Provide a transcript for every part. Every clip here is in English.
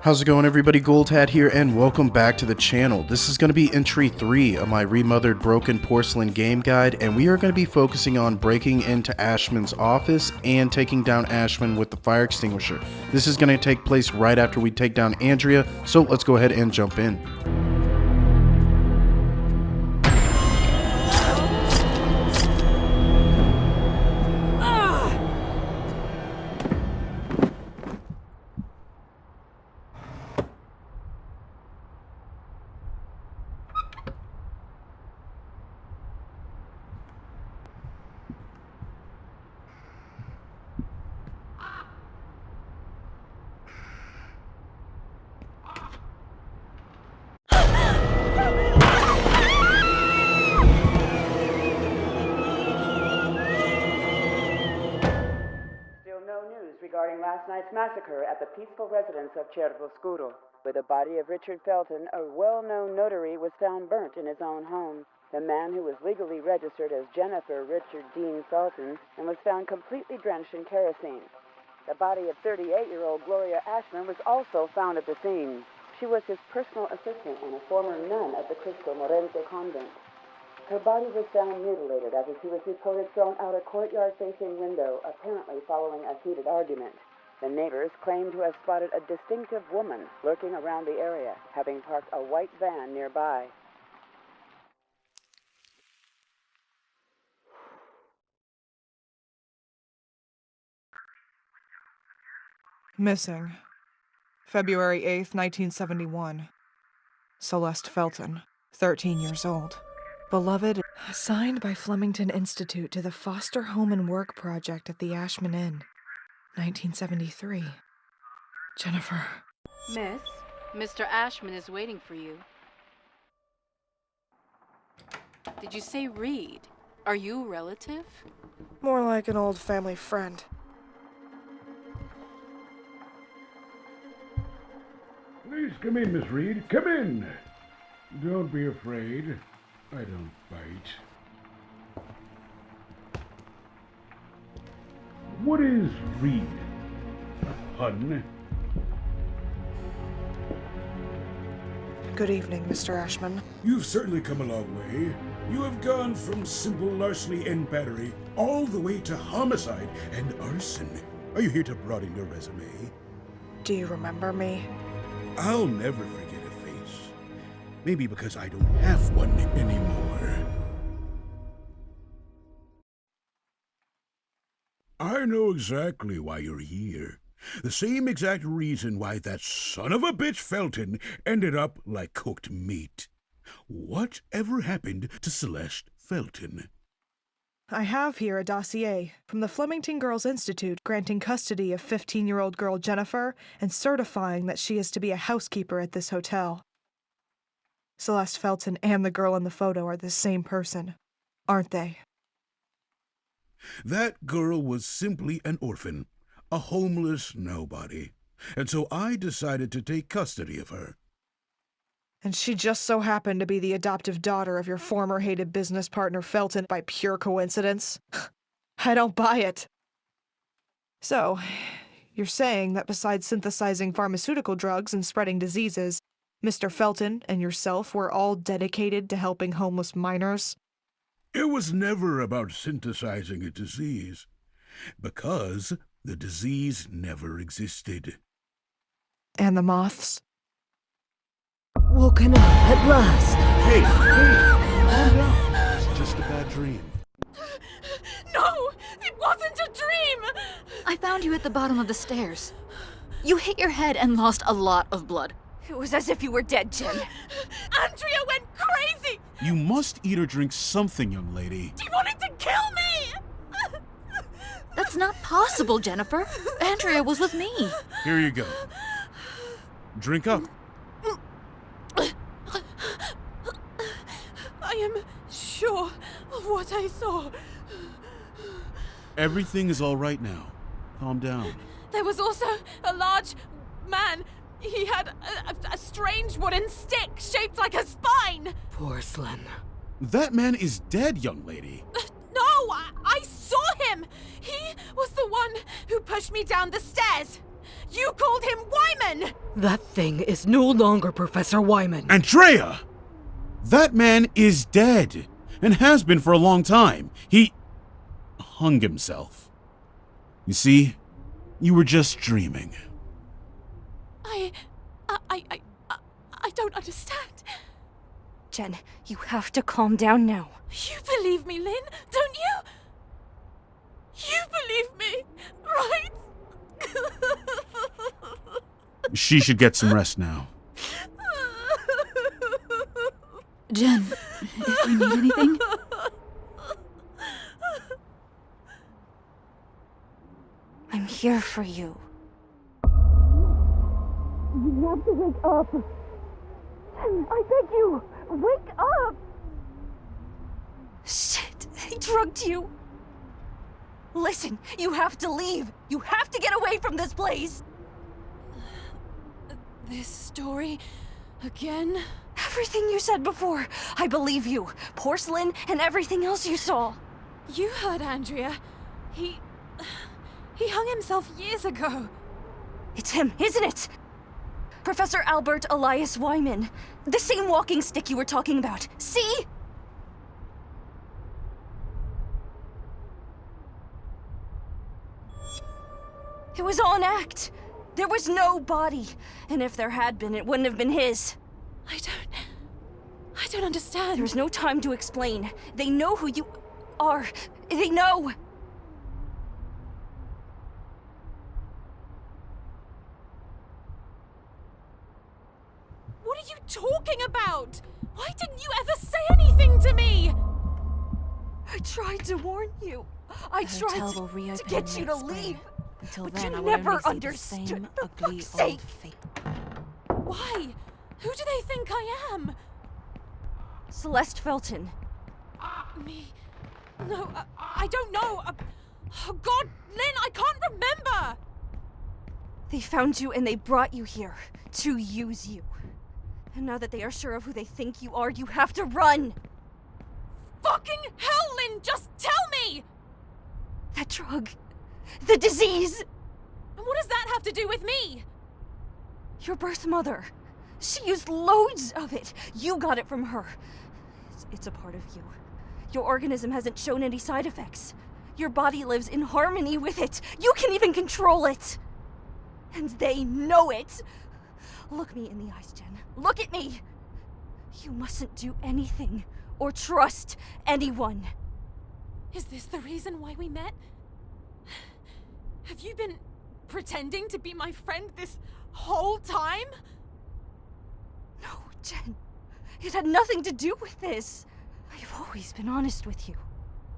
How's it going, everybody? Goldhat here, and welcome back to the channel. This is going to be entry 3 of my Remothered Broken Porcelain game guide, and we are going to be focusing on breaking into Ashman's office and taking down Ashman with the fire extinguisher. This is going to take place right after we take down Andrea, so let's go ahead and jump in. Regarding last night's massacre at the peaceful residence of Cervoscuro, where the body of Richard Felton, a well-known notary, was found burnt in his own home. The man who was legally registered as Jennifer Richard Dean Felton and was found completely drenched in kerosene. The body of 38-year-old Gloria Ashman was also found at the scene. She was his personal assistant and a former nun at the Cristo Morente convent. Her body was found mutilated after she was reported thrown out a courtyard-facing window, apparently following a heated argument. The neighbors claim to have spotted a distinctive woman lurking around the area, having parked a white van nearby. Missing. February 8th, 1971. Celeste Felton, 13 years old. Beloved, assigned by Flemington Institute to the Foster Home and Work Project at the Ashman Inn, 1973. Jennifer. Miss, Mr. Ashman is waiting for you. Did you say Reed? Are you a relative? More like an old family friend. Please come in, Miss Reed. Come in. Don't be afraid. I don't bite. What is Reed? A pun? Good evening, Mr. Ashman. You've certainly come a long way. You have gone from simple larceny and battery all the way to homicide and arson. Are you here to broaden your resume? Do you remember me? I'll never forget a face. Maybe because I don't have one anymore. I know exactly why you're here. The same exact reason why that son of a bitch Felton ended up like cooked meat. What ever happened to Celeste Felton? I have here a dossier from the Flemington Girls Institute granting custody of 15-year-old girl Jennifer and certifying that she is to be a housekeeper at this hotel. Celeste Felton and the girl in the photo are the same person, aren't they? That girl was simply an orphan, a homeless nobody, and so I decided to take custody of her. And she just so happened to be the adoptive daughter of your former hated business partner Felton by pure coincidence? I don't buy it. So, you're saying that besides synthesizing pharmaceutical drugs and spreading diseases, Mr. Felton and yourself were all dedicated to helping homeless minors? It was never about synthesizing a disease, because the disease never existed. And the moths? Woken up at last. Hey, calm down. It's just a bad dream. No! It wasn't a dream! I found you at the bottom of the stairs. You hit your head and lost a lot of blood. It was as if you were dead, Jen. Andrea went crazy! You must eat or drink something, young lady. She wanted to kill me! That's not possible, Jennifer. Andrea was with me. Here you go. Drink up. I am sure of what I saw. Everything is all right now. Calm down. There was also a large man. He had a strange wooden stick shaped like a spine. Porcelain. That man is dead, young lady. No, I saw him! He was the one who pushed me down the stairs! You called him Wyman! That thing is no longer Professor Wyman. Andrea! That man is dead, and has been for a long time. He hung himself. You see, you were just dreaming. I don't understand. Jen, you have to calm down now. You believe me, Lynn, don't you? You believe me, right? She should get some rest now. Jen, if you need anything, I'm here for you. You have to wake up. I beg you, wake up! Shit, they drugged you. Listen, you have to leave. You have to get away from this place. This story again? Everything you said before, I believe you. Porcelain and everything else you saw. You heard Andrea. He hung himself years ago. It's him, isn't it? Professor Albert Elias Wyman. The same walking stick you were talking about. See? It was all an act. There was no body. And if there had been, it wouldn't have been his. I don't understand. There's no time to explain. They know who you are. They know. What are you talking about? Why didn't you ever say anything to me? I tried to warn you. I tried Hotel will to reopen get you to next leave. May. Until But then, you I will never only see the understood, same for ugly fuck's old sake. face. Why? Who do they think I am? Celeste Felton. Me? No, I don't know. Oh God, Lynn, I can't remember! They found you and they brought you here to use you. And now that they are sure of who they think you are, you have to run! Fucking hell, Lynn, just tell me! That drug. The disease! And what does that have to do with me? Your birth mother. She used loads of it. You got it from her. It's a part of you. Your organism hasn't shown any side effects. Your body lives in harmony with it. You can even control it. And they know it. Look me in the eyes, Jen. Look at me. You mustn't do anything or trust anyone. Is this the reason why we met? Have you been pretending to be my friend this whole time? No, Jen. It had nothing to do with this. I've always been honest with you.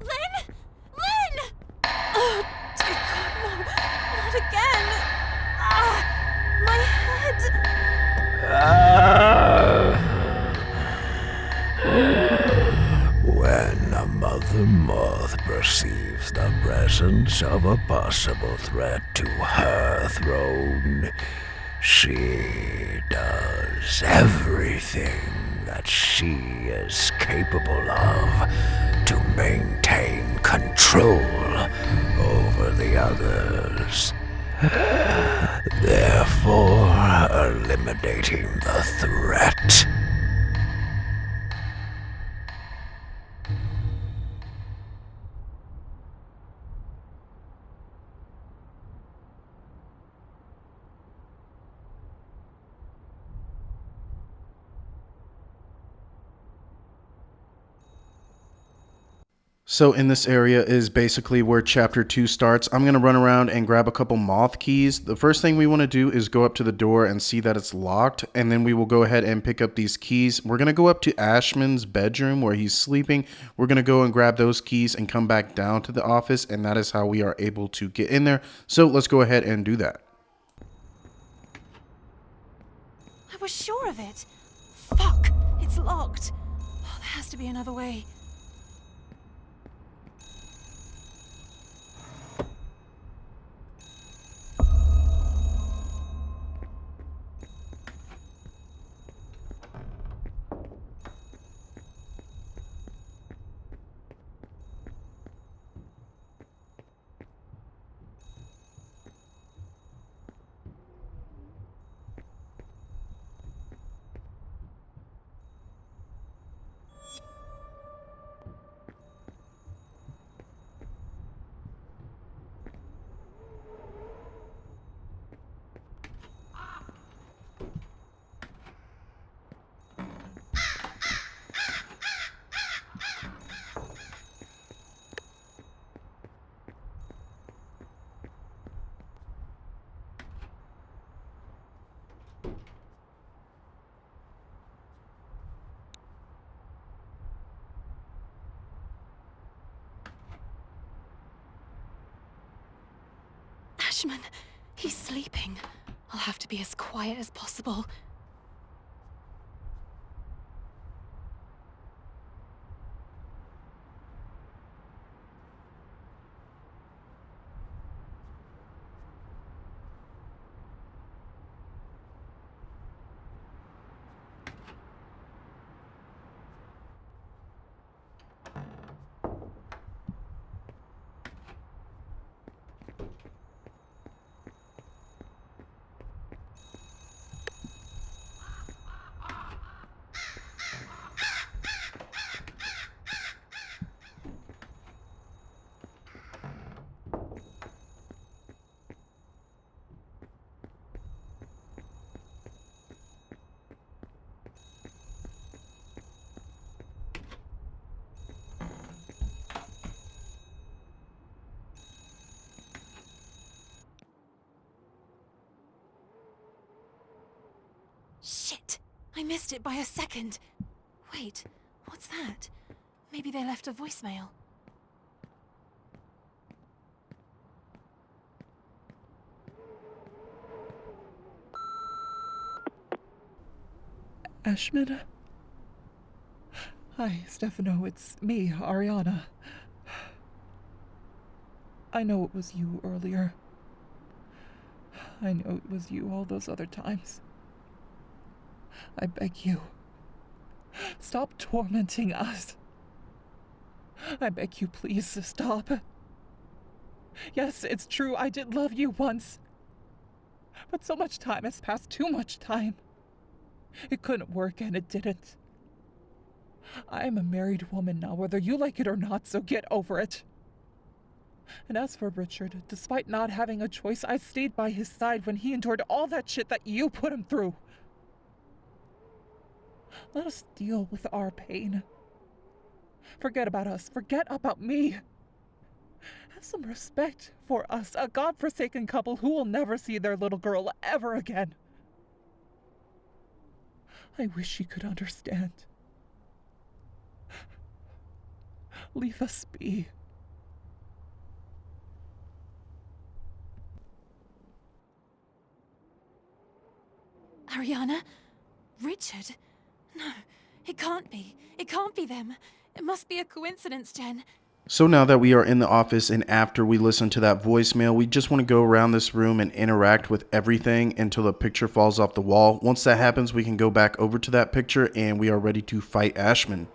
Lynn! Lynn! Oh, dear God, no. Not again. My head. When a mother moth perceives the presence of a possible threat to her throne, she does everything that she is capable of to maintain control over the others, therefore eliminating the threat. So in this area is basically where chapter 2 starts. I'm going to run around and grab a couple moth keys. The first thing we want to do is go up to the door and see that it's locked, and then we will go ahead and pick up these keys. We're going to go up to Ashman's bedroom where he's sleeping. We're going to go and grab those keys and come back down to the office, and that is how we are able to get in there. So let's go ahead and do that. I was sure of it. Fuck, it's locked. Oh, there has to be another way. Ashman, he's sleeping. I'll have to be as quiet as possible. Shit! I missed it by a second. Wait, what's that? Maybe they left a voicemail. Ashman? Hi, Stefano. It's me, Ariana. I know it was you earlier. I know it was you all those other times. I beg you, stop tormenting us. I beg you, please, stop. Yes, it's true, I did love you once. But so much time has passed, too much time. It couldn't work, and it didn't. I am a married woman now, whether you like it or not, so get over it. And as for Richard, despite not having a choice, I stayed by his side when he endured all that shit that you put him through. Let us deal with our pain. Forget about us. Forget about me. Have some respect for us, a godforsaken couple who will never see their little girl ever again. I wish you could understand. Leave us be. Ariana? Richard? No, it can't be. It can't be them. It must be a coincidence, Jen. So now that we are in the office and after we listen to that voicemail, we just want to go around this room and interact with everything until the picture falls off the wall. Once that happens, we can go back over to that picture and we are ready to fight Ashman.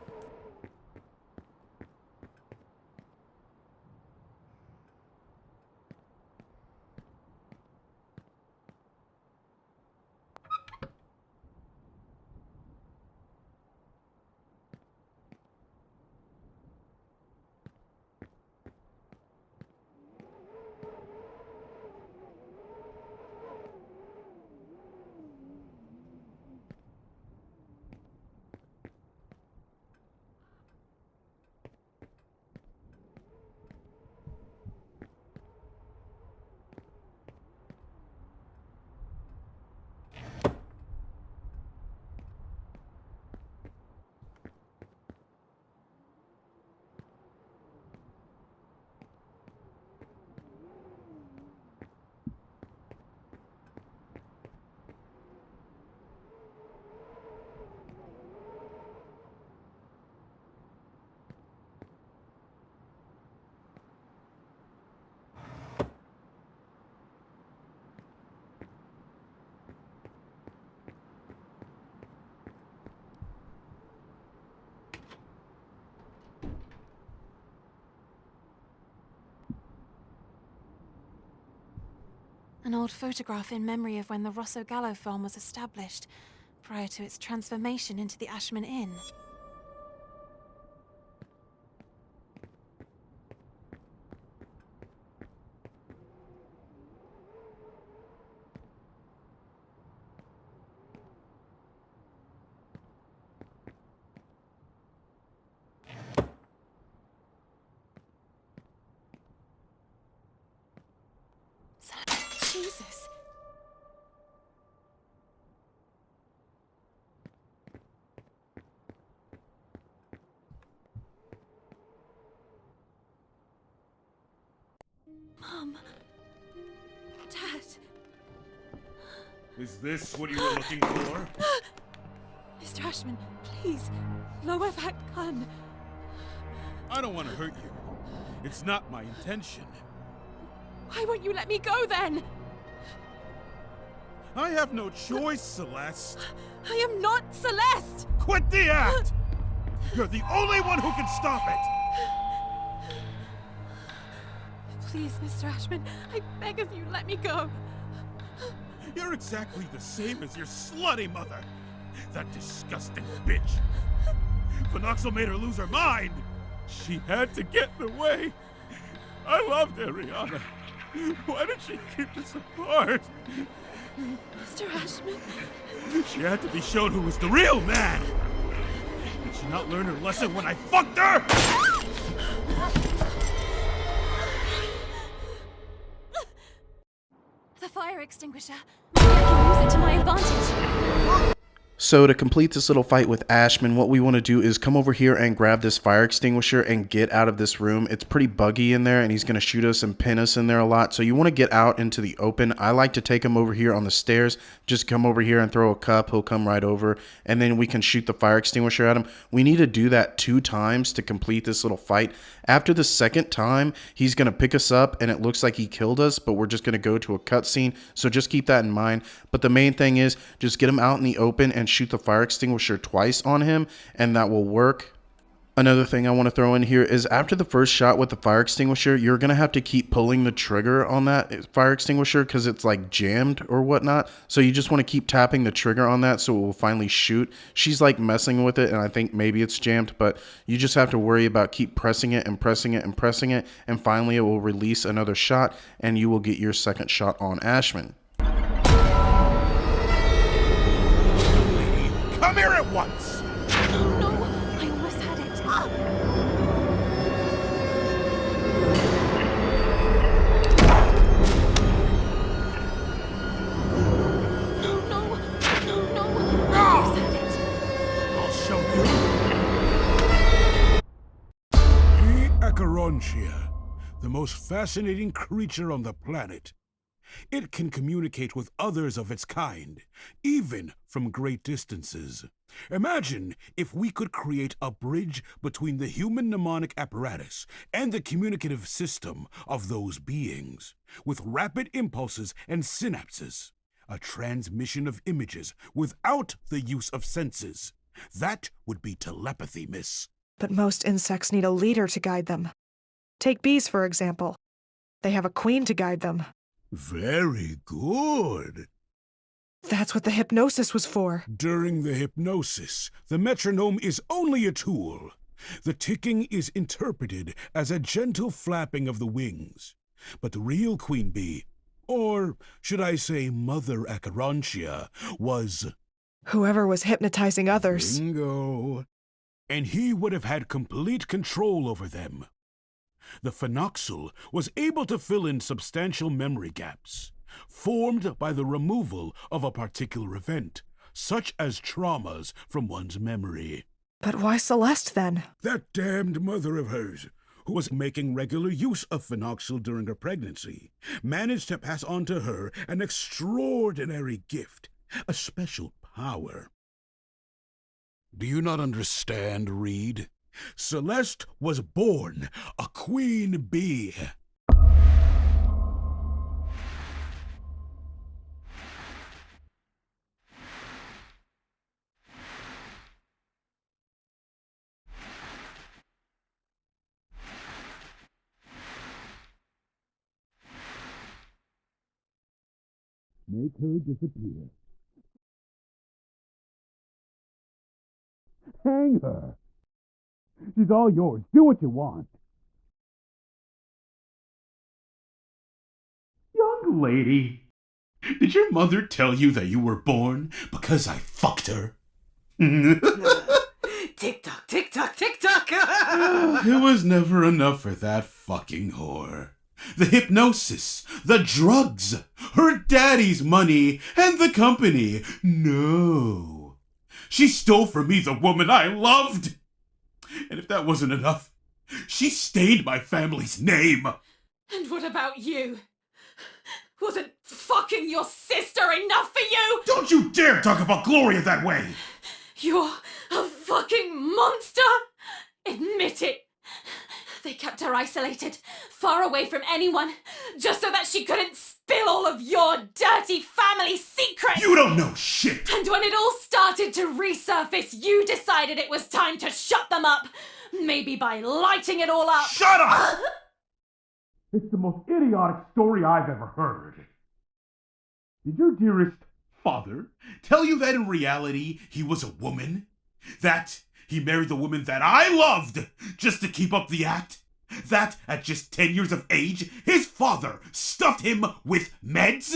An old photograph in memory of when the Rosso Gallo farm was established, prior to its transformation into the Ashman Inn. Jesus! Is this what you were looking for? Mr. Ashman, please, lower that gun. I don't want to hurt you. It's not my intention. Why won't you let me go then? I have no choice, Celeste. I am not Celeste! Quit the act! You're the only one who can stop it! Please, Mr. Ashman, I beg of you, let me go. You're exactly the same as your slutty mother. That disgusting bitch. Phenoxyl made her lose her mind. She had to get in the way. I loved Ariana. Why did she keep us apart? Mr. Ashman. She had to be shown who was the real man. Did she not learn her lesson when I fucked her? The fire extinguisher. Maybe I can use it to my advantage. So to complete this little fight with Ashman, what we want to do is come over here and grab this fire extinguisher and get out of this room. It's pretty buggy in there and he's going to shoot us and pin us in there a lot. So you want to get out into the open. I like to take him over here on the stairs. Just come over here and throw a cup. He'll come right over and then we can shoot the fire extinguisher at him. We need to do that 2 times to complete this little fight. After the second time, he's going to pick us up and it looks like he killed us, but we're just going to go to a cutscene. So just keep that in mind. But the main thing is just get him out in the open and shoot the fire extinguisher twice on him and that will work. Another thing I want to throw in here is after the first shot with the fire extinguisher, you're going to have to keep pulling the trigger on that fire extinguisher because it's like jammed or whatnot. So you just want to keep tapping the trigger on that so it will finally shoot. She's like messing with it and I think maybe it's jammed, but you just have to worry about keep pressing it and pressing it and pressing it. And finally it will release another shot and you will get your second shot on Ashman. Come here at once! Oh no, I almost had it. No, I almost had it. I'll show you. Acherontia, the most fascinating creature on the planet. It can communicate with others of its kind, even from great distances. Imagine if we could create a bridge between the human mnemonic apparatus and the communicative system of those beings, with rapid impulses and synapses. A transmission of images without the use of senses. That would be telepathy, miss. But most insects need a leader to guide them. Take bees, for example. They have a queen to guide them. Very good. That's what the hypnosis was for. During the hypnosis, the metronome is only a tool. The ticking is interpreted as a gentle flapping of the wings. But the real queen bee, or should I say Mother Acherontia, was... whoever was hypnotizing others. Bingo. And he would have had complete control over them. The phenoxyl was able to fill in substantial memory gaps, formed by the removal of a particular event, such as traumas from one's memory. But why Celeste, then? That damned mother of hers, who was making regular use of phenoxyl during her pregnancy, managed to pass on to her an extraordinary gift, a special power. Do you not understand, Reed? Celeste was born a queen bee. Make her disappear. Hang her. She's all yours. Do what you want. Young lady, did your mother tell you that you were born because I fucked her? Tick-tock, tick-tock, tick-tock! It was never enough for that fucking whore. The hypnosis, the drugs, her daddy's money, and the company. No. She stole from me the woman I loved. And if that wasn't enough, she stained my family's name. And what about you? Wasn't fucking your sister enough for you? Don't you dare talk about Gloria that way! You're a fucking monster! Admit it! They kept her isolated, far away from anyone, just so that she couldn't spill all of your dirty family secrets! You don't know shit! And when it all started to resurface, you decided it was time to shut them up! Maybe by lighting it all up! Shut up! It's the most idiotic story I've ever heard. Did your dearest father tell you that in reality he was a woman? That he married the woman that I loved just to keep up the act? That at just 10 years of age, his father stuffed him with meds?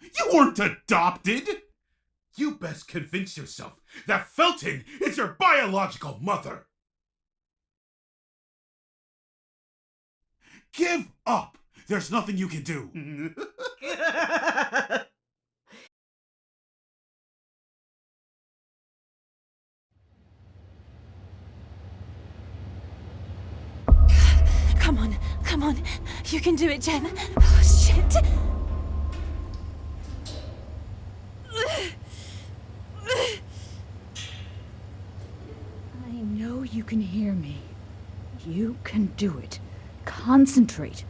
You weren't adopted! You best convince yourself that Felton is your biological mother. Give up! There's nothing you can do. Come on. You can do it, Jen. Oh, shit. I know you can hear me. You can do it. Concentrate.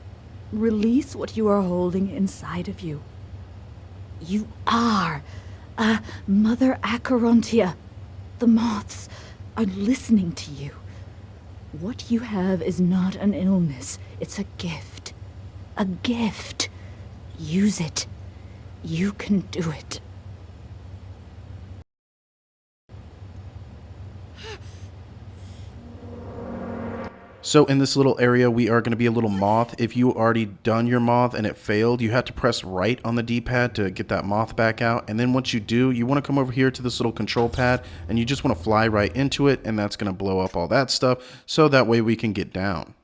Release what you are holding inside of you. You are a Mother Acherontia. The moths are listening to you. What you have is not an illness. It's a gift. A gift. Use it. You can do it. So in this little area, we are going to be a little moth. If you already done your moth and it failed, you have to press right on the D-pad to get that moth back out. And then once you do, you want to come over here to this little control pad and you just want to fly right into it, and that's going to blow up all that stuff. So that way we can get down.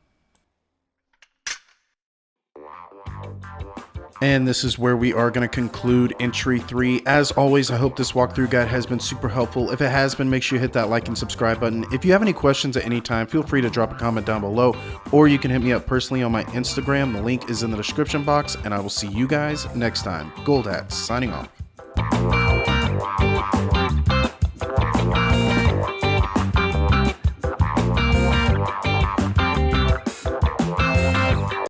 And this is where we are going to conclude entry 3. As always, I hope this walkthrough guide has been super helpful. If it has been, make sure you hit that like and subscribe button. If you have any questions at any time, feel free to drop a comment down below, or you can hit me up personally on my Instagram. The link is in the description box, and I will see you guys next time. Gold Hat, signing off.